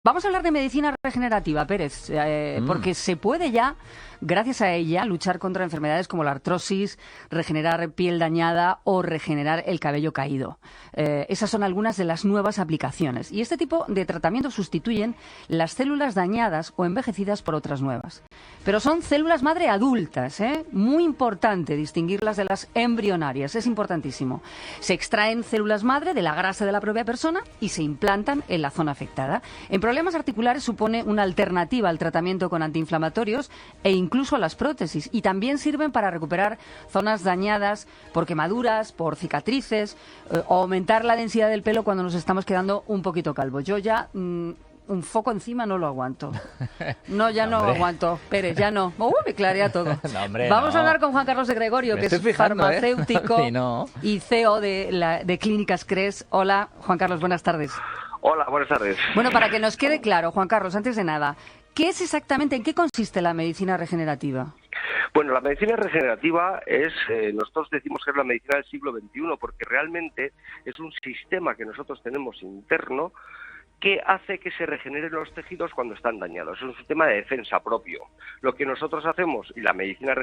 Vamos a hablar de medicina regenerativa, Pérez, porque se puede ya, gracias a ella, luchar contra enfermedades como la artrosis, regenerar piel dañada o regenerar el cabello caído. Esas son algunas de las nuevas aplicaciones. Y este tipo de tratamientos sustituyen las células dañadas o envejecidas por otras nuevas. Pero son células madre adultas, ¿eh? Muy importante distinguirlas de las embrionarias, es importantísimo. Se extraen células madre de la grasa de la propia persona y se implantan en la zona afectada. En problemas articulares supone una alternativa al tratamiento con antiinflamatorios e incluso a las prótesis, y también sirven para recuperar zonas dañadas por quemaduras, por cicatrices, o aumentar la densidad del pelo cuando nos estamos quedando un poquito calvos. Yo ya un foco encima no lo aguanto. No, ya no aguanto. Pérez, ya no. Me clarea todo. Vamos a hablar con Juan Carlos de Gregorio, que es farmacéutico y CEO de Clínicas Cres. Hola, Juan Carlos, buenas tardes. Hola, buenas tardes. Bueno, para que nos quede claro, Juan Carlos, antes de nada, ¿qué es exactamente, en qué consiste la medicina regenerativa? Bueno, la medicina regenerativa es, nosotros decimos que es la medicina del siglo XXI, porque realmente es un sistema que nosotros tenemos interno que hace que se regeneren los tejidos cuando están dañados. Es un sistema de defensa propio. Lo que nosotros hacemos, y la medicina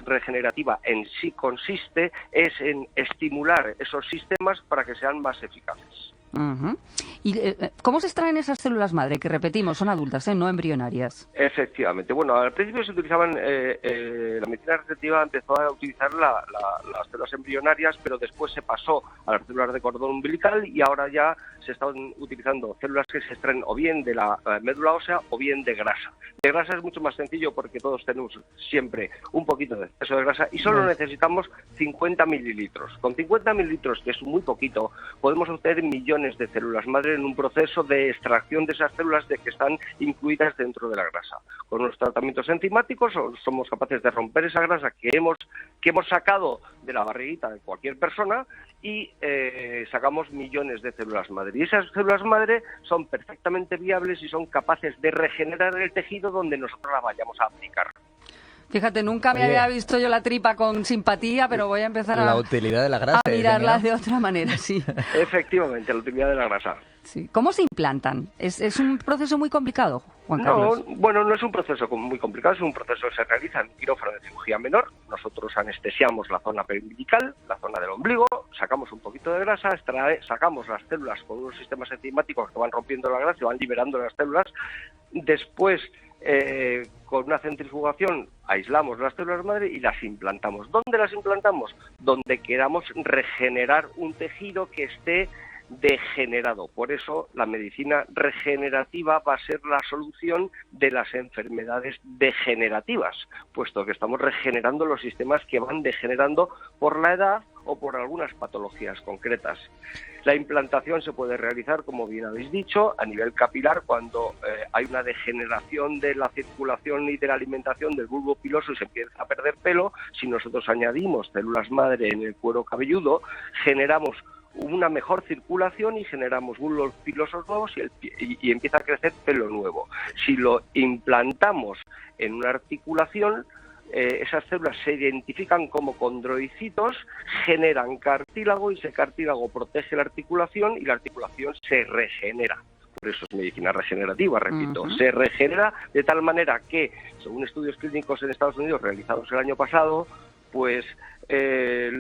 regenerativa en sí consiste, es en estimular esos sistemas para que sean más eficaces. ¿Y cómo se extraen esas células madre? Que repetimos, son adultas, no embrionarias. Efectivamente. Bueno, al principio se utilizaban, la medicina regenerativa empezó a utilizar las células embrionarias, pero después se pasó a las células de cordón umbilical y ahora ya se están utilizando células que se extraen o bien de la médula ósea o bien de grasa. De grasa es mucho más sencillo porque todos tenemos siempre un poquito de exceso de grasa y solo necesitamos 50 mililitros. Con 50 mililitros, que es muy poquito, podemos obtener millones de células madre en un proceso de extracción de esas células de que están incluidas dentro de la grasa. Con los tratamientos enzimáticos somos capaces de romper esa grasa que hemos sacado de la barriguita de cualquier persona y sacamos millones de células madre. Y esas células madre son perfectamente viables y son capaces de regenerar el tejido donde nosotros la vayamos a aplicar. Fíjate, nunca me había visto yo la tripa con simpatía, pero voy a empezar la utilidad de la grasa, a mirarla de otra manera, sí. Efectivamente, la utilidad de la grasa. Sí. ¿Cómo se implantan? ¿Es un proceso muy complicado, Juan Carlos? No es un proceso muy complicado, es un proceso que se realiza en quirófano de cirugía menor. Nosotros anestesiamos la zona periumbilical, la zona del ombligo, sacamos un poquito de grasa, sacamos las células con unos sistemas enzimáticos que van rompiendo la grasa y van liberando las células. Después, con una centrifugación aislamos las células madre y las implantamos. ¿Dónde las implantamos? Donde queramos regenerar un tejido que esté degenerado. Por eso la medicina regenerativa va a ser la solución de las enfermedades degenerativas, puesto que estamos regenerando los sistemas que van degenerando por la edad o por algunas patologías concretas. La implantación se puede realizar, como bien habéis dicho, a nivel capilar cuando hay una degeneración de la circulación y de la alimentación del bulbo piloso y se empieza a perder pelo. Si nosotros añadimos células madre en el cuero cabelludo, generamos una mejor circulación y generamos bulbos pilosos nuevos y empieza a crecer pelo nuevo. Si lo implantamos en una articulación, esas células se identifican como condroicitos, generan cartílago y ese cartílago protege la articulación y la articulación se regenera. Por eso es medicina regenerativa, repito. Se regenera de tal manera que, según estudios clínicos en Estados Unidos realizados el año pasado, pues se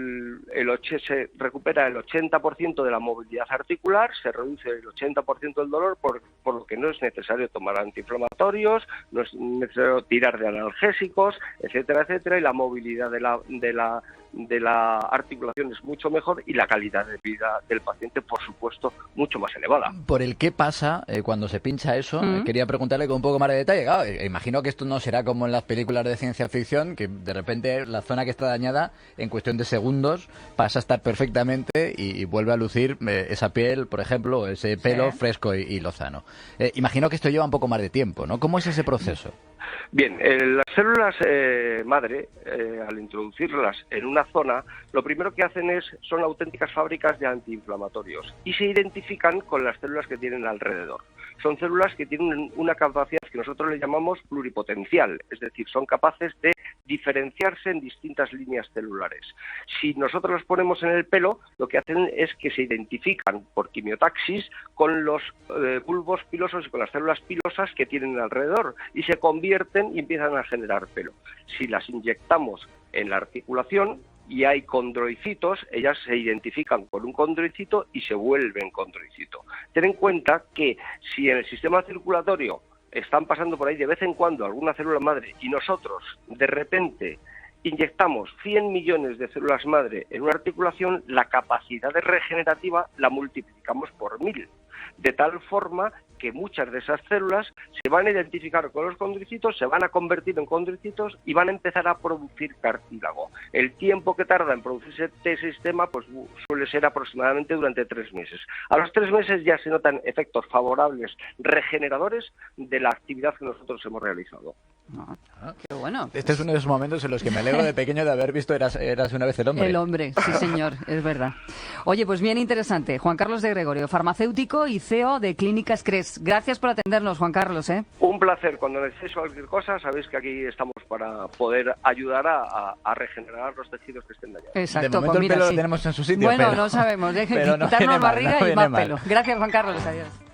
recupera el 80% de la movilidad articular, se reduce el 80% del dolor, por lo que no es necesario tomar antiinflamatorios, no es necesario tirar de analgésicos, etcétera, etcétera, y la movilidad de la articulación es mucho mejor y la calidad de vida del paciente, por supuesto, mucho más elevada. Por el qué pasa cuando se pincha eso, quería preguntarle con un poco más de detalle. Claro, imagino que esto no será como en las películas de ciencia ficción, que de repente la zona que está dañada, en cuestión de segundos, pasa a estar perfectamente y vuelve a lucir esa piel, por ejemplo, o ese pelo fresco y lozano. Imagino que esto lleva un poco más de tiempo, ¿no? ¿Cómo es ese proceso? Bien, las células madre, al introducirlas en una zona, lo primero que hacen son auténticas fábricas de antiinflamatorios y se identifican con las células que tienen alrededor. Son células que tienen una capacidad que nosotros le llamamos pluripotencial, es decir, son capaces de diferenciarse en distintas líneas celulares. Si nosotros los ponemos en el pelo, lo que hacen es que se identifican por quimiotaxis con los bulbos pilosos y con las células pilosas que tienen alrededor y se convierten y empiezan a generar pelo. Si las inyectamos en la articulación y hay condroicitos, ellas se identifican con un condroicito y se vuelven condroicito. Ten en cuenta que si en el sistema circulatorio están pasando por ahí de vez en cuando alguna célula madre y nosotros de repente inyectamos 100 millones de células madre en una articulación, la capacidad de regenerativa la multiplicamos por 1000. De tal forma que muchas de esas células se van a identificar con los condricitos, se van a convertir en condricitos y van a empezar a producir cartílago. El tiempo que tarda en producirse este sistema pues suele ser aproximadamente durante 3 meses. A los 3 meses ya se notan efectos favorables regeneradores de la actividad que nosotros hemos realizado. Qué bueno. Este es uno de esos momentos en los que me alegro de pequeño de haber visto Eras una vez el hombre. El hombre, sí señor, es verdad. Oye, pues bien interesante. Juan Carlos de Gregorio, farmacéutico y CEO de Clínicas CRES. Gracias por atendernos, Juan Carlos. Un placer. Cuando necesitéis cualquier cosa, sabéis que aquí estamos para poder ayudar a regenerar los tejidos que estén dañados. Exacto. De momento pues mira, el pelo sí. lo tenemos en su sitio. Bueno, pero, no sabemos. pero no quitarnos barriga y más mal. pelo. Gracias, Juan Carlos. Adiós.